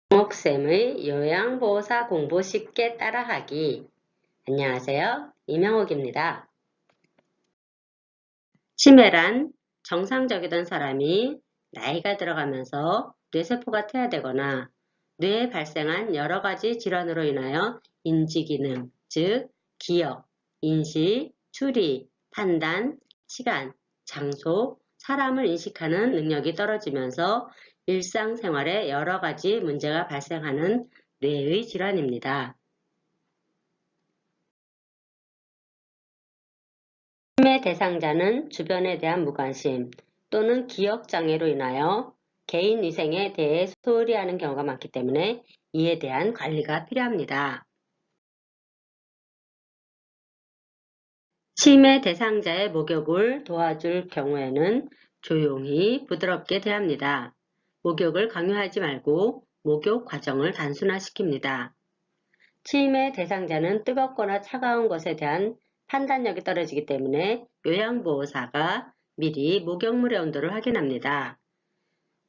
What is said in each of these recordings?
이몽쌤의 요양보호사 공부 쉽게 따라하기. 안녕하세요. 이명옥입니다. 치매란 정상적이던 사람이 나이가 들어가면서 뇌세포가 퇴화되거나 뇌에 발생한 여러 가지 질환으로 인하여 인지기능, 즉 기억, 인식, 추리, 판단, 시간, 장소, 사람을 인식하는 능력이 떨어지면서 일상생활에 여러 가지 문제가 발생하는 뇌의 질환입니다. 치매 대상자는 주변에 대한 무관심 또는 기억장애로 인하여 개인 위생에 대해 소홀히 하는 경우가 많기 때문에 이에 대한 관리가 필요합니다. 치매 대상자의 목욕을 도와줄 경우에는 조용히 부드럽게 대합니다. 목욕을 강요하지 말고 목욕 과정을 단순화시킵니다. 치매 대상자는 뜨겁거나 차가운 것에 대한 판단력이 떨어지기 때문에 요양보호사가 미리 목욕물의 온도를 확인합니다.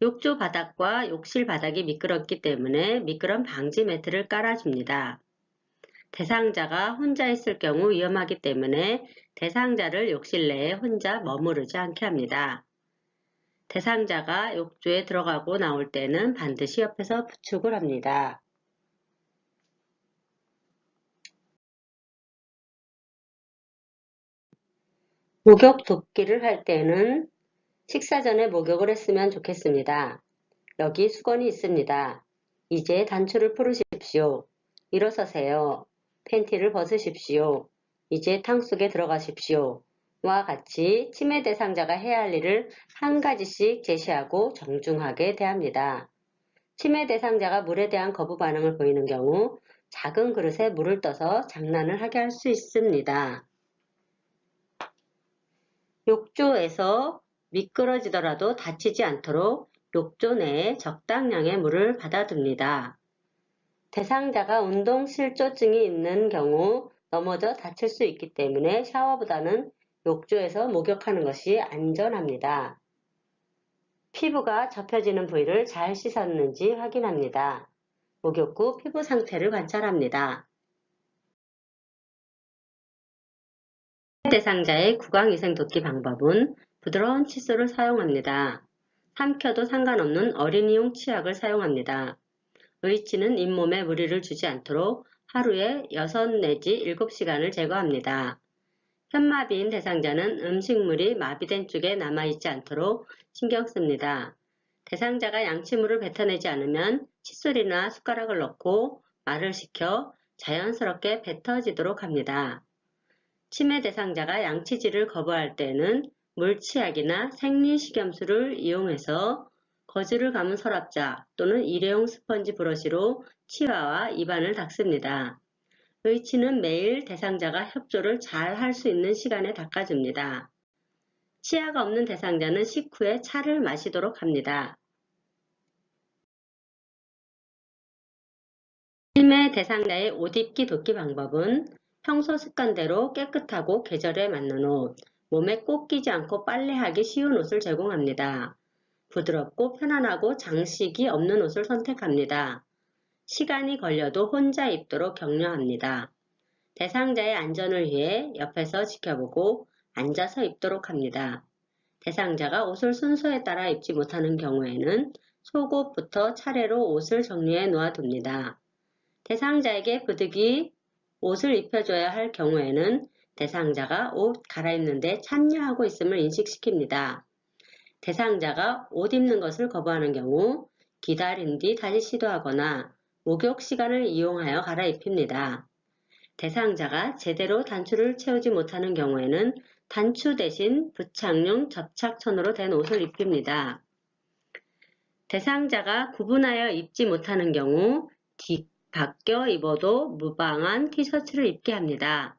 욕조 바닥과 욕실 바닥이 미끄럽기 때문에 미끄럼 방지 매트를 깔아줍니다. 대상자가 혼자 있을 경우 위험하기 때문에 대상자를 욕실 내에 혼자 머무르지 않게 합니다. 대상자가 욕조에 들어가고 나올 때는 반드시 옆에서 부축을 합니다. 목욕 돕기를 할 때는 식사 전에 목욕을 했으면 좋겠습니다. 여기 수건이 있습니다. 이제 단추를 풀으십시오. 일어서세요. 팬티를 벗으십시오. 이제 탕 속에 들어가십시오. 와 같이 치매 대상자가 해야 할 일을 한 가지씩 제시하고 정중하게 대합니다. 치매 대상자가 물에 대한 거부 반응을 보이는 경우 작은 그릇에 물을 떠서 장난을 하게 할 수 있습니다. 욕조에서 미끄러지더라도 다치지 않도록 욕조 내에 적당량의 물을 받아둡니다. 대상자가 운동실조증이 있는 경우 넘어져 다칠 수 있기 때문에 샤워보다는 욕조에서 목욕하는 것이 안전합니다. 피부가 접혀지는 부위를 잘 씻었는지 확인합니다. 목욕 후 피부 상태를 관찰합니다. 대상자의 구강위생 돕기 방법은 부드러운 칫솔을 사용합니다. 삼켜도 상관없는 어린이용 치약을 사용합니다. 의치는 잇몸에 무리를 주지 않도록 하루에 6 내지 7시간을 제거합니다. 현마비인 대상자는 음식물이 마비된 쪽에 남아있지 않도록 신경 씁니다. 대상자가 양치물을 뱉어내지 않으면 칫솔이나 숟가락을 넣고 말을 시켜 자연스럽게 뱉어지도록 합니다. 치매 대상자가 양치질을 거부할 때는 물치약이나 생리식염수를 이용해서 거즈를 감은 서랍자 또는 일회용 스펀지 브러쉬로 치아와 입안을 닦습니다. 의치는 매일 대상자가 협조를 잘 할 수 있는 시간에 닦아줍니다. 치아가 없는 대상자는 식후에 차를 마시도록 합니다. 치매 대상자의 옷 입기 돕기 방법은 평소 습관대로 깨끗하고 계절에 맞는 옷, 몸에 꼭 끼지 않고 빨래하기 쉬운 옷을 제공합니다. 부드럽고 편안하고 장식이 없는 옷을 선택합니다. 시간이 걸려도 혼자 입도록 격려합니다. 대상자의 안전을 위해 옆에서 지켜보고 앉아서 입도록 합니다. 대상자가 옷을 순서에 따라 입지 못하는 경우에는 속옷부터 차례로 옷을 정리해 놓아둡니다. 대상자에게 부득이 옷을 입혀줘야 할 경우에는 대상자가 옷 갈아입는데 참여하고 있음을 인식시킵니다. 대상자가 옷 입는 것을 거부하는 경우 기다린 뒤 다시 시도하거나 목욕 시간을 이용하여 갈아입힙니다. 대상자가 제대로 단추를 채우지 못하는 경우에는 단추 대신 부착용 접착천으로 된 옷을 입힙니다. 대상자가 구분하여 입지 못하는 경우 바뀌어 입어도 무방한 티셔츠를 입게 합니다.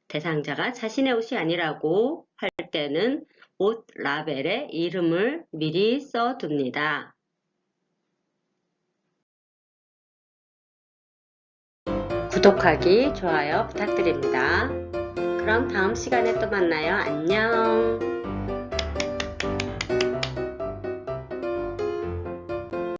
대상자가 자신의 옷이 아니라고 할 때는 옷 라벨에 이름을 미리 써둡니다. 구독하기, 좋아요 부탁드립니다. 그럼 다음 시간에 또 만나요. 안녕.